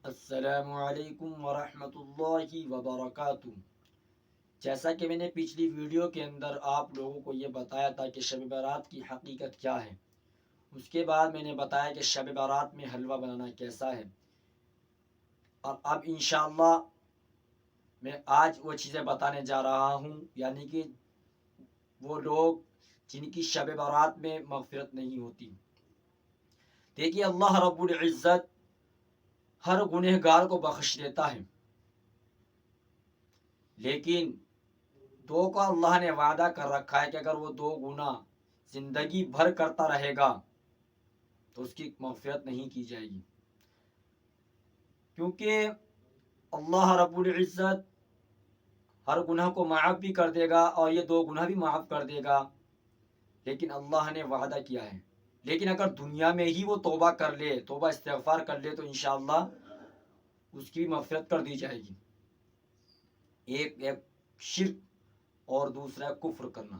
السلام علیکم ورحمۃ اللہ وبرکاتہ۔ جیسا کہ میں نے پچھلی ویڈیو کے اندر آپ لوگوں کو یہ بتایا تھا کہ شب برات کی حقیقت کیا ہے، اس کے بعد میں نے بتایا کہ شب برات میں حلوہ بنانا کیسا ہے، اور اب انشاءاللہ میں آج وہ چیزیں بتانے جا رہا ہوں، یعنی کہ وہ لوگ جن کی شب برات میں مغفرت نہیں ہوتی۔ دیکھیے، اللہ رب العزت ہر گنہگار کو بخش دیتا ہے، لیکن دو کا اللہ نے وعدہ کر رکھا ہے کہ اگر وہ دو گناہ زندگی بھر کرتا رہے گا تو اس کی مغفرت نہیں کی جائے گی، کیونکہ اللہ رب العزت ہر گناہ کو معاف بھی کر دے گا اور یہ دو گناہ بھی معاف کر دے گا، لیکن اللہ نے وعدہ کیا ہے۔ لیکن اگر دنیا میں ہی وہ توبہ کر لے، توبہ استغفار کر لے، تو انشاءاللہ اس کی بھی مغفرت کر دی جائے گی۔ ایک شرک اور دوسرا کفر کرنا،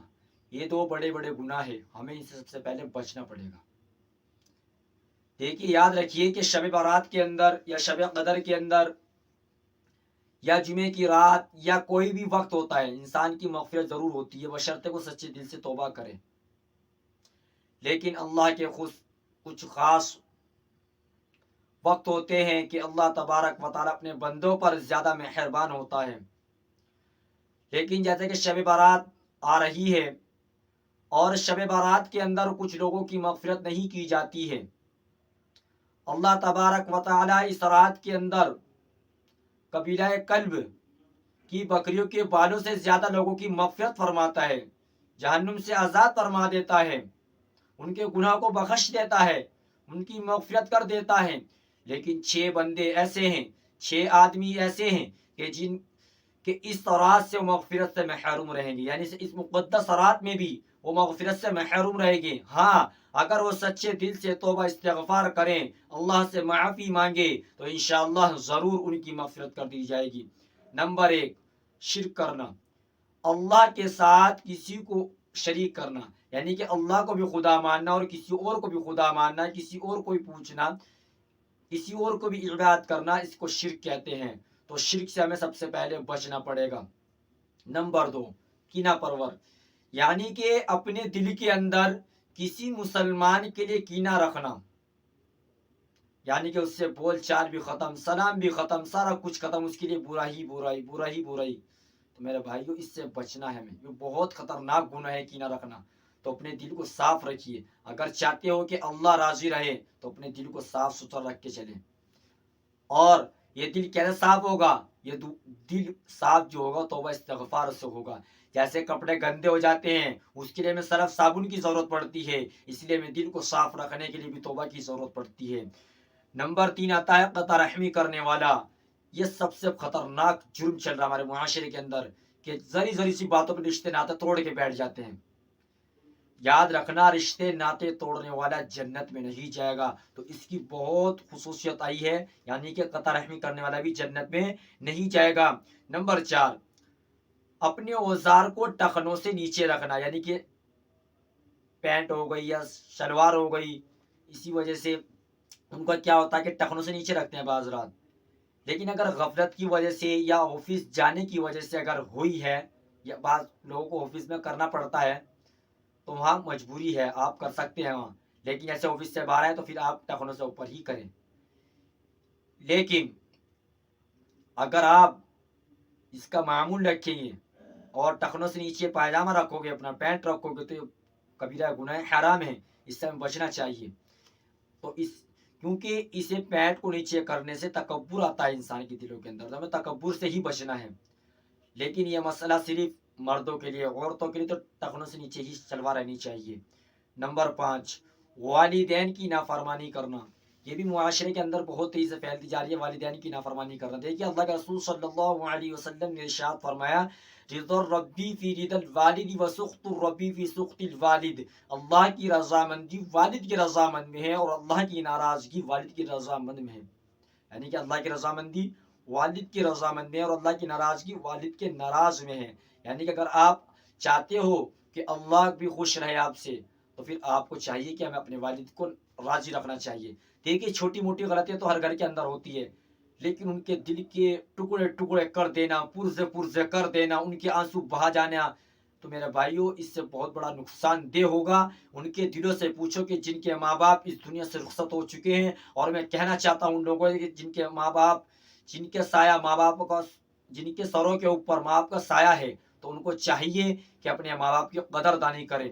یہ دو بڑے بڑے گناہ ہیں، ہمیں ان سے سب سے پہلے بچنا پڑے گا۔ دیکھیے، یاد رکھیے کہ شب برات کے اندر یا شب قدر کے اندر یا جمعے کی رات یا کوئی بھی وقت ہوتا ہے، انسان کی مغفرت ضرور ہوتی ہے بشرطے وہ سچے دل سے توبہ کرے، لیکن اللہ کے کچھ خاص وقت ہوتے ہیں کہ اللہ تبارک و تعالیٰ اپنے بندوں پر زیادہ مہربان ہوتا ہے۔ لیکن جیسے کہ شب برات آ رہی ہے اور شب برات کے اندر کچھ لوگوں کی مغفرت نہیں کی جاتی ہے، اللہ تبارک و تعالیٰ اس رات کے اندر قبیلہ کلب کی بکریوں کے بالوں سے زیادہ لوگوں کی مغفرت فرماتا ہے، جہنم سے آزاد فرما دیتا ہے، ان کے گناہ کو بخش دیتا ہے، ان کی مغفرت کر دیتا ہے۔ لیکن 6 بندے ایسے ہیں، 6 آدمی ایسے ہیں کہ اس رات سے مغفرت سے محروم رہیں گے، یعنی اس مقدس رات میں بھی وہ مغفرت سے محروم رہیں گے۔ ہاں، اگر وہ سچے دل سے توبہ استغفار کریں، اللہ سے معافی مانگے، تو انشاءاللہ ضرور ان کی مغفرت کر دی جائے گی۔ نمبر 1، شرک کرنا، اللہ کے ساتھ کسی کو شریک کرنا، یعنی کہ اللہ کو بھی خدا ماننا اور کسی اور کو بھی خدا ماننا، کسی اور کو بھی پوچھنا، کسی اور کو بھی عبادت کرنا، اس کو شرک کہتے ہیں۔ تو شرک سے ہمیں سب سے پہلے بچنا پڑے گا۔ نمبر 2، کینہ پرور، یعنی کہ اپنے دل کے اندر کسی مسلمان کے لیے کینہ رکھنا، یعنی کہ اس سے بول چال بھی ختم، سلام بھی ختم، سارا کچھ ختم، اس کے لیے برا ہی برائی، برا ہی برائی۔ تو میرے بھائیو، اس سے بچنا ہے ہمیں، یہ بہت خطرناک گناہ ہے کینہ رکھنا۔ تو اپنے دل کو صاف رکھیے، اگر چاہتے ہو کہ اللہ راضی رہے تو اپنے دل کو صاف ستھرا رکھ کے چلیں۔ اور یہ دل کیسے صاف ہوگا؟ یہ دل صاف جو ہوگا توبہ استغفار سے ہوگا۔ جیسے کپڑے گندے ہو جاتے ہیں، اس کے لیے ہمیں صرف صابن کی ضرورت پڑتی ہے، اس لیے ہمیں دل کو صاف رکھنے کے لیے بھی توبہ کی ضرورت پڑتی ہے۔ نمبر 3 آتا ہے قطع رحمی کرنے والا۔ یہ سب سے خطرناک جرم چل رہا ہے ہمارے معاشرے کے اندر، کہ ذری ذری سی باتوں پہ رشتے ناطے توڑ کے بیٹھ جاتے ہیں۔ یاد رکھنا، رشتے ناطے توڑنے والا جنت میں نہیں جائے گا۔ تو اس کی بہت خصوصیت آئی ہے، یعنی کہ قطع رحمی کرنے والا بھی جنت میں نہیں جائے گا۔ نمبر 4، اپنے اوزار کو ٹخنوں سے نیچے رکھنا، یعنی کہ پینٹ ہو گئی یا شلوار ہو گئی، اسی وجہ سے ان کا کیا ہوتا ہے کہ ٹخنوں سے نیچے رکھتے ہیں بعض رات۔ لیکن اگر غفلت کی وجہ سے یا آفس جانے کی وجہ سے اگر ہوئی ہے، یا بعض لوگوں کو آفس میں کرنا پڑتا ہے، تو وہاں مجبوری ہے، آپ کر سکتے ہیں وہاں، لیکن ایسے آفس سے باہر ہے تو پھر آپ ٹخنوں سے اوپر ہی کریں۔ لیکن اگر آپ اس کا معمول رکھیں گے اور ٹخنوں سے نیچے پائجامہ رکھو گے، اپنا پینٹ رکھو گے، تو یہ کبیرہ گناہ حرام ہے، اس سے ہمیں بچنا چاہیے۔ تو کیونکہ اسے پینٹ کو نیچے کرنے سے تکبر آتا ہے انسان کے دلوں کے اندر، تو ہمیں تکبر سے ہی بچنا ہے۔ لیکن یہ مسئلہ صرف مردوں کے لیے، عورتوں کے لیے تو ٹخنوں سے نیچے ہی شلوار رہنی چاہیے۔ نمبر 5، والدین کی نافرمانی کرنا، یہ بھی معاشرے کے اندر بہت تیزی سے پھیلتی جا رہی ہے، والدین کی نافرمانی کرنا۔ دیکھیے، اللہ کے رسول صلی اللہ علیہ وسلم نے ارشاد فرمایا، رضا الربی فی رضا الوالد و سخط الربی فی سخط الوالد، اللہ کی رضامندی والد کی رضامند میں ہے اور اللہ کی ناراضگی والد کی رضامند میں ہے۔ یعنی کہ اللہ کی رضامندی والد کی رضامند میں ہے اور اللہ کی ناراضگی والد کے ناراض میں ہے۔ یعنی کہ اگر آپ چاہتے ہو کہ اللہ بھی خوش رہے آپ سے، تو پھر آپ کو چاہیے کہ ہمیں اپنے والد کو راضی رکھنا چاہیے۔ دیکھیے، چھوٹی موٹی غلطیاں تو ہر گھر کے اندر ہوتی ہے، لیکن ان کے دل کے ٹکڑے ٹکڑے کر دینا، پرزے پرزے کر دینا، ان کے آنسو بہا جانا، تو میرے بھائیوں اس سے بہت بڑا نقصان دہ ہوگا۔ ان کے دلوں سے پوچھو کہ جن کے ماں باپ اس دنیا سے رخصت ہو چکے ہیں، اور میں کہنا چاہتا ہوں ان لوگوں سے کہ جن کے ماں باپ، جن کے سایہ ماں باپ کا، جن کے سروں کے اوپر ماں باپ کا سایہ ہے، تو ان کو چاہیے کہ اپنے ماں باپ کی قدردانی کریں،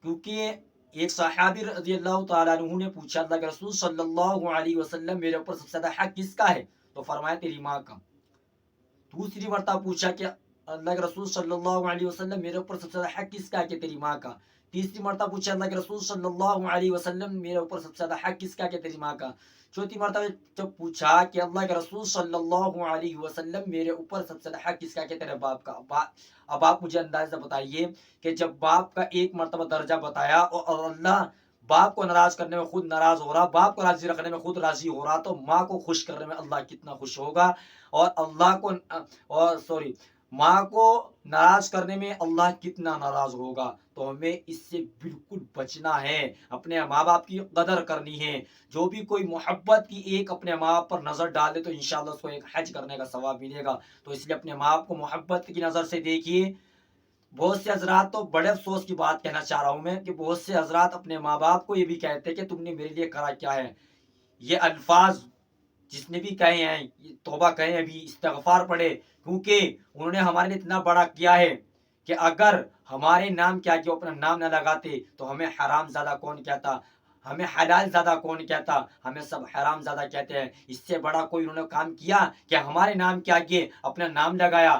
کیونکہ ایک صحابی رضی اللہ تعالیٰ عنہ نے پوچھا اللہ کے رسول صلی اللہ علیہ وسلم میرے اوپر سب سے زیادہ حق کس کا ہے؟ تو فرمایا تیری ماں کا۔ دوسری مرتبہ پوچھا کہ اللہ کے رسول صلی اللہ علیہ وسلم میرے اوپر سب سے زیادہ حق کس کا ہے؟ کہ تیری ماں کا۔ تیسری مرتبہ پوچھا اللہ کے رسول صلی اللہ علیہ وسلم میرے اوپر سب سے زیادہ حق کس کا ہے؟ کہ تیری ماں کا۔ چوتھی مرتبہ جب پوچھا کہ اللہ کے رسول صلی اللہ علیہ وسلم میرے اوپر سب سے زیادہ حق کس کا ہے؟ کہ تیرے باپ کا۔ اب آپ مجھے اندازہ بتائیے کہ جب باپ کا ایک مرتبہ درجہ بتایا اور اللہ باپ کو ناراض کرنے میں خود ناراض ہو رہا، باپ کو راضی رکھنے میں خود راضی ہو رہا، تو ماں کو خوش کرنے میں اللہ کتنا خوش ہوگا، اور اللہ کو ماں کو ناراض کرنے میں اللہ کتنا ناراض ہوگا۔ تو ہمیں اس سے بالکل بچنا ہے، اپنے ماں باپ کی قدر کرنی ہے۔ جو بھی کوئی محبت کی ایک اپنے ماں باپ پر نظر ڈال دے تو انشاءاللہ اس کو ایک حج کرنے کا ثواب ملے گا۔ تو اس لیے اپنے ماں باپ کو محبت کی نظر سے دیکھیے۔ بہت سے حضرات، تو بڑے افسوس کی بات کہنا چاہ رہا ہوں میں، کہ بہت سے حضرات اپنے ماں باپ کو یہ بھی کہتے ہیں کہ تم نے میرے لیے کرا کیا ہے۔ یہ الفاظ جس نے بھی کہے ہیں، توبہ کہیں، ابھی استغفار پڑھے، کیونکہ انہوں نے ہمارے لیے اتنا بڑا کیا ہے کہ اگر ہمارے نام کیا کہ وہ اپنا نام نہ لگاتے تو ہمیں حرام زادہ کون کہتا، ہمیں حلال زادہ کون کہتا، ہمیں سب حرام زادہ کہتے ہیں۔ اس سے بڑا کوئی انہوں نے کام کیا کہ ہمارے نام کے آگے اپنا نام لگایا،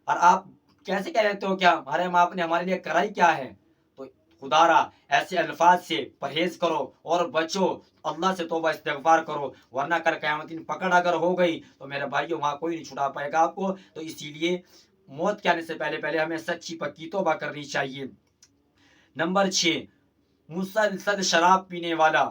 اور آپ کیسے کہہ رہتے ہو کیا ہمارے ماں باپ نے ہمارے لیے کرائی کیا ہے؟ تو خدا را ایسے الفاظ سے پرہیز کرو اور بچو، اللہ سے توبہ استغفار کرو، ورنہ کل قیامت دن پکڑ اگر ہو گئی تو میرے بھائیوں وہاں کوئی نہیں چھڑا پائے گا آپ کو۔ تو اسی لیے موت کے آنے سے پہلے ہمیں سچی پکی توبہ کرنی چاہیے۔ نمبر 6، مسلسل شراب پینے والا